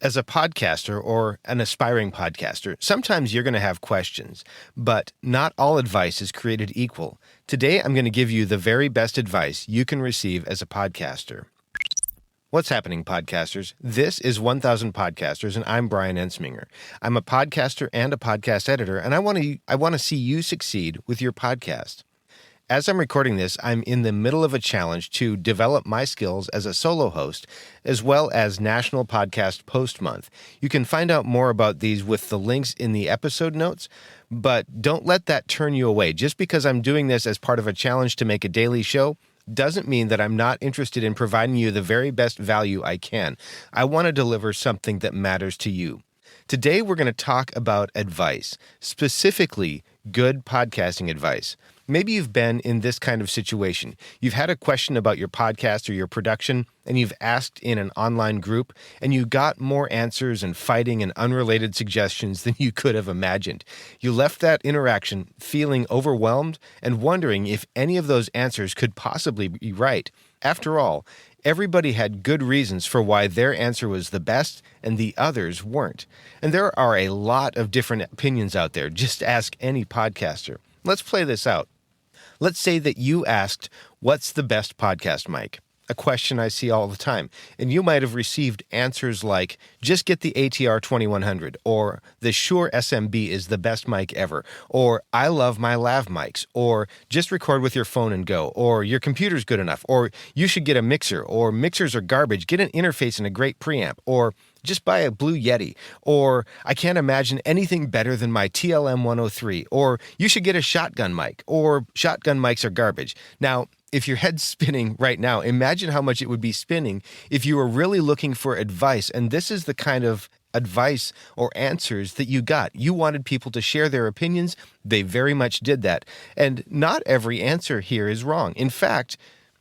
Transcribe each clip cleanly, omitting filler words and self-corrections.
As a podcaster or an aspiring podcaster, sometimes you're going to have questions, but not all advice is created equal. Today, I'm going to give you the very best advice you can receive as a podcaster. What's happening, podcasters? This is 1,000 Podcasters, and I'm Brian Ensminger. I'm a podcaster and a podcast editor, and I want to see you succeed with your podcast. As I'm recording this, I'm in the middle of a challenge to develop my skills as a solo host, as well as National Podcast Post Month. You can find out more about these with the links in the episode notes, but don't let that turn you away. Just because I'm doing this as part of a challenge to make a daily show doesn't mean that I'm not interested in providing you the very best value I can. I want to deliver something that matters to you. Today, we're going to talk about advice, specifically good podcasting advice. Maybe you've been in this kind of situation. You've had a question about your podcast or your production, and you've asked in an online group, and you got more answers and fighting and unrelated suggestions than you could have imagined. You left that interaction feeling overwhelmed and wondering if any of those answers could possibly be right. After all, everybody had good reasons for why their answer was the best and the others weren't. And there are a lot of different opinions out there. Just ask any podcaster. Let's play this out. Let's say that you asked, what's the best podcast mic? A question I see all the time. And you might have received answers like, just get the ATR 2100, or the Shure SMB is the best mic ever, or I love my lav mics, or just record with your phone and go, or your computer's good enough, or you should get a mixer, or mixers are garbage, get an interface and a great preamp, or just buy a Blue Yeti, or I can't imagine anything better than my TLM 103, or you should get a shotgun mic, or shotgun mics are garbage. Now, if your head's spinning right now, imagine how much it would be spinning if you were really looking for advice, and this is the kind of advice or answers that you got. You wanted people to share their opinions. They very much did that. And not every answer here is wrong. In fact,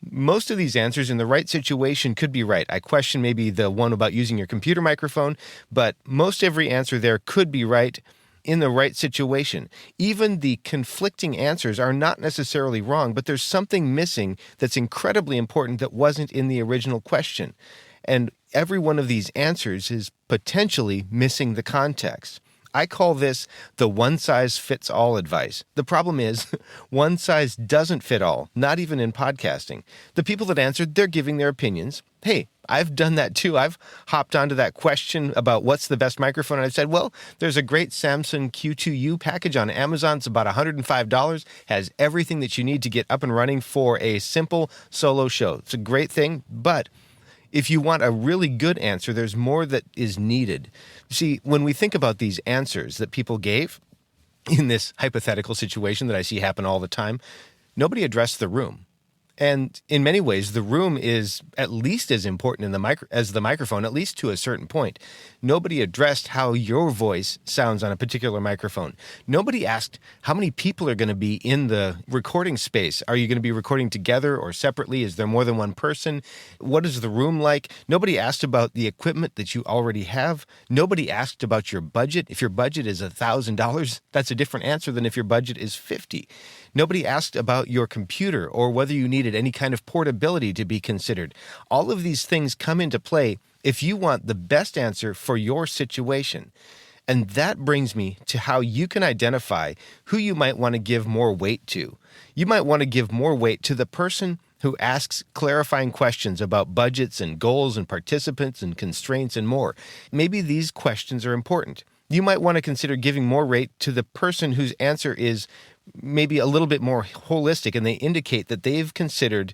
most of these answers in the right situation could be right. I question maybe the one about using your computer microphone, but most every answer there could be right in the right situation. Even the conflicting answers are not necessarily wrong, but there's something missing that's incredibly important that wasn't in the original question. And every one of these answers is potentially missing the context. I call this the one-size-fits-all advice. The problem is, one size doesn't fit all, not even in podcasting. The people that answered, they're giving their opinions. Hey, I've done that too. I've hopped onto that question about what's the best microphone, and I've said, well, there's a great Samsung Q2U package on Amazon. It's about $105, has everything that you need to get up and running for a simple solo show. It's a great thing, but if you want a really good answer, there's more that is needed. See, when we think about these answers that people gave in this hypothetical situation that I see happen all the time, nobody addressed the room. And in many ways, the room is at least as important as the microphone, at least to a certain point. Nobody addressed how your voice sounds on a particular microphone. Nobody asked how many people are going to be in the recording space. Are you going to be recording together or separately? Is there more than one person? What is the room like? Nobody asked about the equipment that you already have. Nobody asked about your budget. If your budget is $1,000, that's a different answer than if your budget is $50. Nobody asked about your computer or whether you needed any kind of portability to be considered. All of these things come into play if you want the best answer for your situation. And that brings me to how you can identify who you might want to give more weight to. You might want to give more weight to the person who asks clarifying questions about budgets and goals and participants and constraints and more. Maybe these questions are important. You might want to consider giving more weight to the person whose answer is maybe a little bit more holistic, and they indicate that they've considered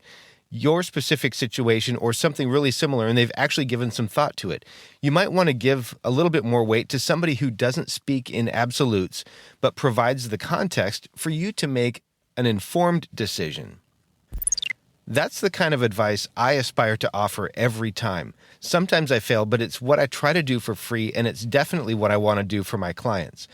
your specific situation or something really similar, and they've actually given some thought to it. You might want to give a little bit more weight to somebody who doesn't speak in absolutes, but provides the context for you to make an informed decision. That's the kind of advice I aspire to offer every time. Sometimes I fail, but it's what I try to do for free, and it's definitely what I want to do for my clients.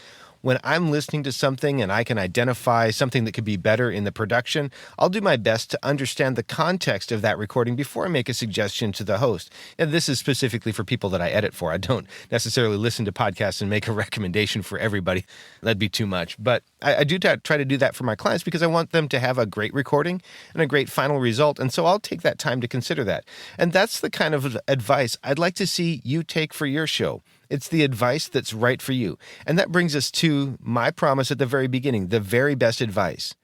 When I'm listening to something and I can identify something that could be better in the production, I'll do my best to understand the context of that recording before I make a suggestion to the host. And this is specifically for people that I edit for. I don't necessarily listen to podcasts and make a recommendation for everybody. That'd be too much. But I do try to do that for my clients because I want them to have a great recording and a great final result. And so I'll take that time to consider that. And that's the kind of advice I'd like to see you take for your show. It's the advice that's right for you. And that brings us to my promise at the very beginning, the very best advice.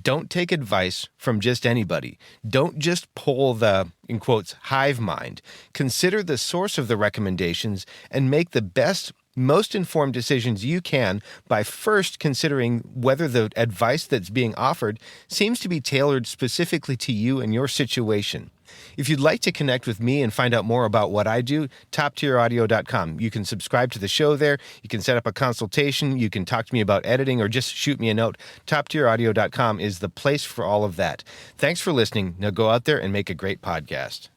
Don't take advice from just anybody. Don't just pull the, in quotes, hive mind. Consider the source of the recommendations and make the best, most informed decisions you can by first considering whether the advice that's being offered seems to be tailored specifically to you and your situation. If you'd like to connect with me and find out more about what I do, toptieraudio.com. You can subscribe to the show there. You can set up a consultation. You can talk to me about editing or just shoot me a note. Toptieraudio.com is the place for all of that. Thanks for listening. Now go out there and make a great podcast.